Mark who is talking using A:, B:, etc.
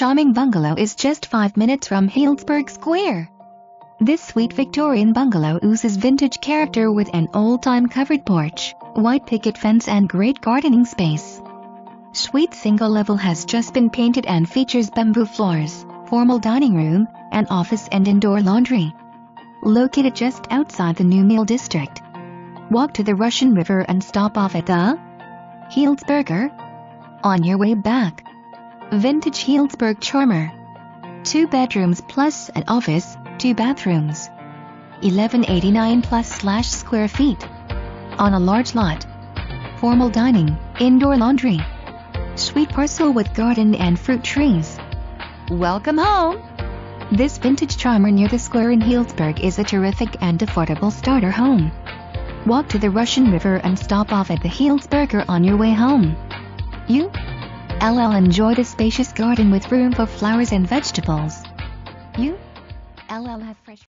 A: charming bungalow is just 5 minutes from Healdsburg Square. This sweet Victorian bungalow oozes vintage character with an old-time covered porch, white picket fence and great gardening space. Suite single level has just been painted and features bamboo floors, formal dining room, an office and indoor laundry. Located just outside the New Mill district. Walk to the Russian River and stop off at the Healdsburger. On your way back. Vintage Healdsburg charmer. 2 bedrooms plus an office, 2 bathrooms. 1189 plus square feet. On a large lot. Formal dining, indoor laundry. Sweet parcel with garden and fruit trees. Welcome home! This vintage charmer near the square in Healdsburg is a terrific and affordable starter home. Walk to the Russian River and stop off at the Healdsburger on your way home. You enjoy the spacious garden with room for flowers and vegetables. You have fresh